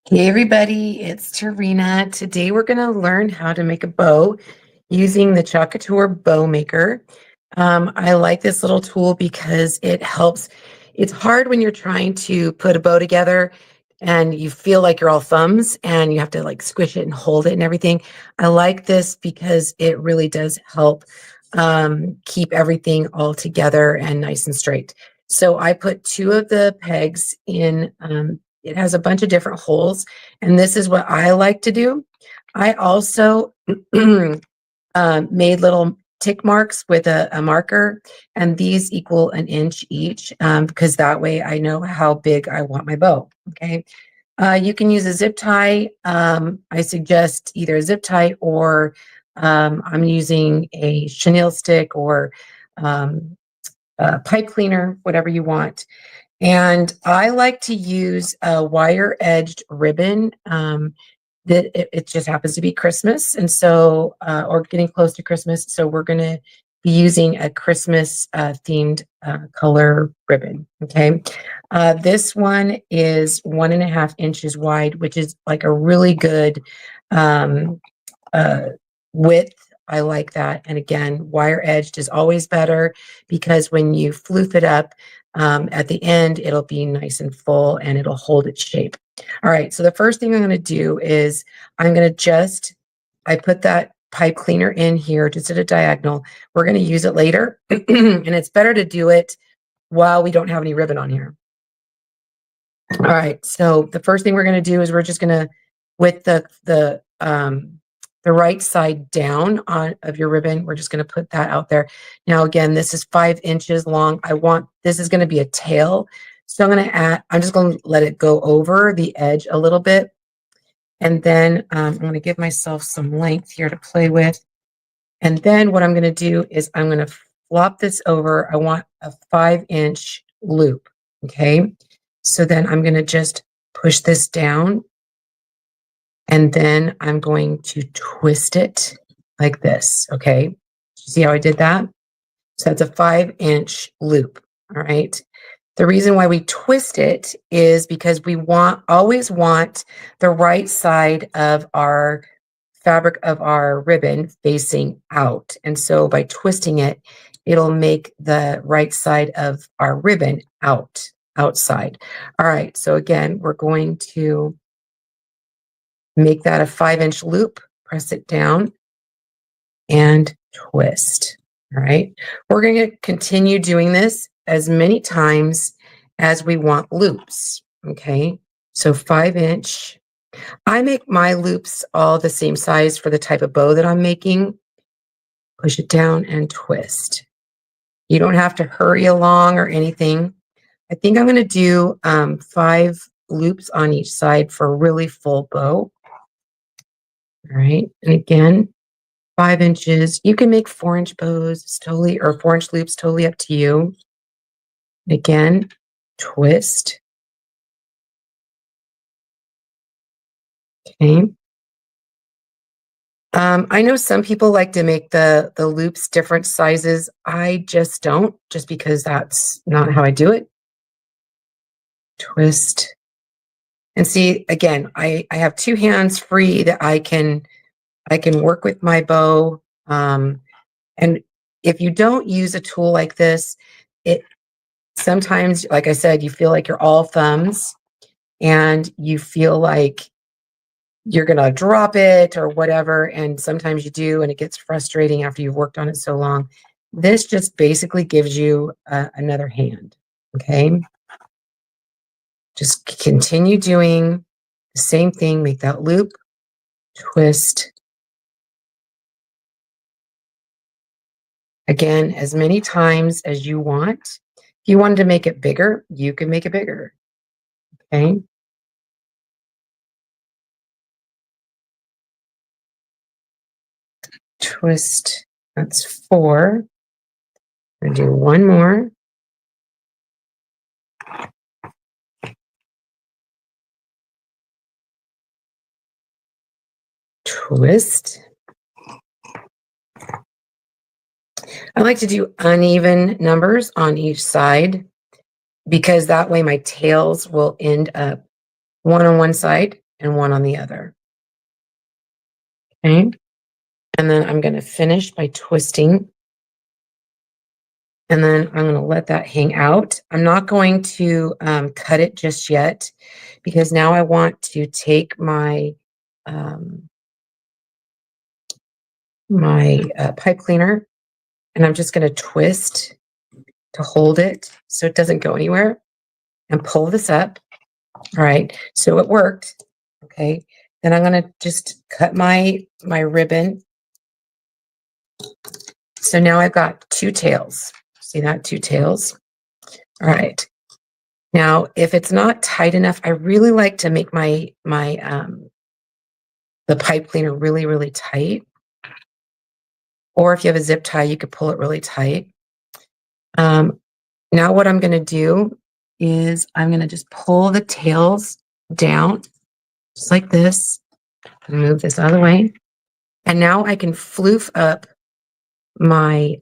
Hey everybody, it's Tarina. Today we're going to learn how to make a bow using the Chocateur Bow Maker. I like this little tool because it helps. It's hard when you're trying to put a bow together and you feel like you're all thumbs and you have to like squish it and hold it and everything. I like this because it really does help keep everything all together and nice and straight. So I put two of the pegs in. It has a bunch of different holes, and this is what I like to do. I also made little tick marks with a marker, and these equal an inch each because that way I know how big I want my bow. Okay. You can use a zip tie. I suggest either a zip tie or I'm using a chenille stick or a pipe cleaner, whatever you want. And I like to use a wire-edged ribbon. That it just happens to be Christmas, and so or getting close to Christmas. So we're going to be using a Christmas themed color ribbon. Okay, this one is 1.5 inches wide, which is like a really good um, width. I like that. And again, wire edged is always better because when you floof it up at the end, it'll be nice and full and it'll hold its shape. All right, so the first thing I'm going to do is I put that pipe cleaner in here just at a diagonal. We're going to use it later, and it's better to do it while we don't have any ribbon on here. All right, so the first thing we're going to do is we're just going to, with the right side down of your ribbon, we're just going to put that out there. Now, again, this is 5 inches long. This is going to be a tail. So I'm just going to let it go over the edge a little bit. And then I'm going to give myself some length here to play with. And then what I'm going to do is I'm going to flop this over. I want a 5-inch loop. Okay. So then I'm going to just push this down. And then I'm going to twist it like this. Okay. See how I did that? So that's a 5-inch loop. All right. The reason why we twist it is because we always want the right side of our fabric of our ribbon facing out. And so by twisting it, it'll make the right side of our ribbon outside. All right. So again, we're going to make that a 5-inch loop, press it down and twist. All right. We're going to continue doing this as many times as we want loops. Okay. So 5-inch. I make my loops all the same size for the type of bow that I'm making. Push it down and twist. You don't have to hurry along or anything. I think I'm going to do 5 loops on each side for a really full bow. All right. And again, 5 inches. You can make 4-inch bows, it's totally, or 4-inch loops, totally up to you. Again, twist. Okay. I know some people like to make the loops different sizes. I just don't, just because that's not how I do it. Twist. And see, again, I have 2 hands free that I can work with my bow. And if you don't use a tool like this, it sometimes, like I said, you feel like you're all thumbs and you feel like you're going to drop it or whatever. And sometimes you do, and it gets frustrating after you've worked on it so long. This just basically gives you another hand. Okay. Just continue doing the same thing. Make that loop, twist. Again, as many times as you want. If you wanted to make it bigger, you can make it bigger. Okay. Twist. That's 4. I'm going to do 1 more. Twist. I like to do uneven numbers on each side because that way my tails will end up one on one side and one on the other. Okay. And then I'm going to finish by twisting. And then I'm going to let that hang out. I'm not going to cut it just yet because now I want to take my pipe cleaner, and I'm just going to twist to hold it so it doesn't go anywhere and pull this up. All right, so it worked. Okay, then I'm going to just cut my ribbon. So now I've got two tails. See that? Two tails. All right. Now, if it's not tight enough, I really like to make the pipe cleaner really, really tight. Or if you have a zip tie, you could pull it really tight. Now what I'm going to do is I'm going to just pull the tails down, just like this. Move this out of the way. And now I can floof up my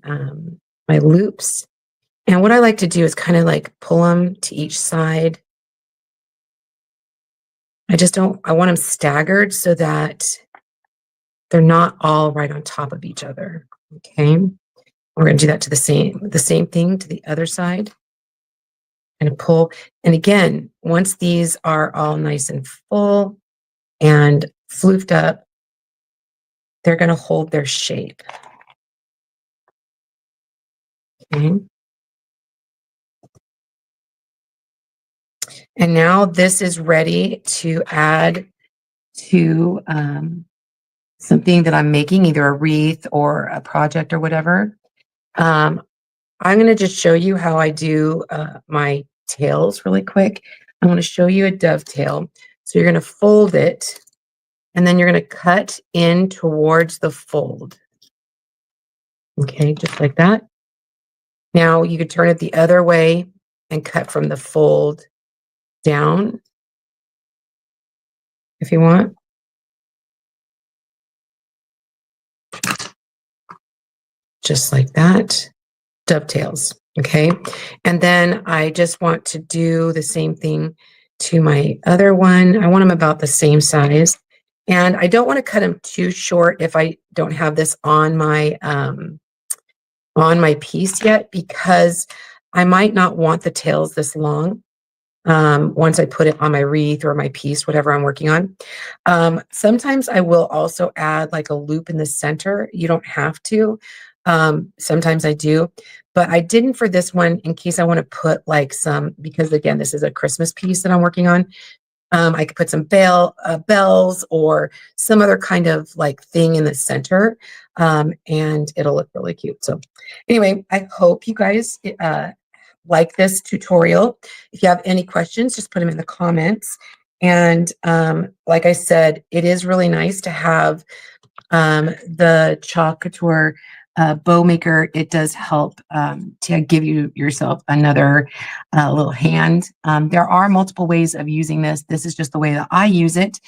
my loops. And what I like to do is kind of like pull them to each side. I want them staggered so that they're not all right on top of each other. Okay. We're going to do that to the same thing to the other side. And pull. And again, once these are all nice and full and floofed up, they're going to hold their shape. Okay. And now this is ready to add to something that I'm making, either a wreath or a project or whatever. I'm going to just show you how I do my tails really quick. I'm going to show you a dovetail. So you're going to fold it, and then you're going to cut in towards the fold. Okay, just like that. Now you could turn it the other way and cut from the fold down if you want. Just like that. Dovetails. Okay. And then I just want to do the same thing to my other one. I want them about the same size. And I don't want to cut them too short if I don't have this on my piece yet, because I might not want the tails this long. Once I put it on my wreath or my piece, whatever I'm working on. Sometimes I will also add like a loop in the center. You don't have to. Sometimes I do, but I didn't for this one in case I want to put like some, because again, this is a Christmas piece that I'm working on. I could put some bells or some other kind of like thing in the center, and it'll look really cute. So anyway, I hope you guys like this tutorial. If you have any questions, just put them in the comments. And like I said, it is really nice to have the Chalk Couture bow maker. It does help to give yourself another little hand. There are multiple ways of using this. This is just the way that I use it.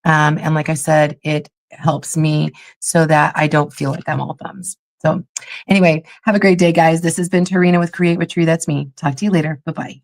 And like I said, it helps me so that I don't feel like I'm all thumbs. So anyway, have a great day, guys. This has been Tarina with Create with Tree. That's me. Talk to you later. Bye-bye.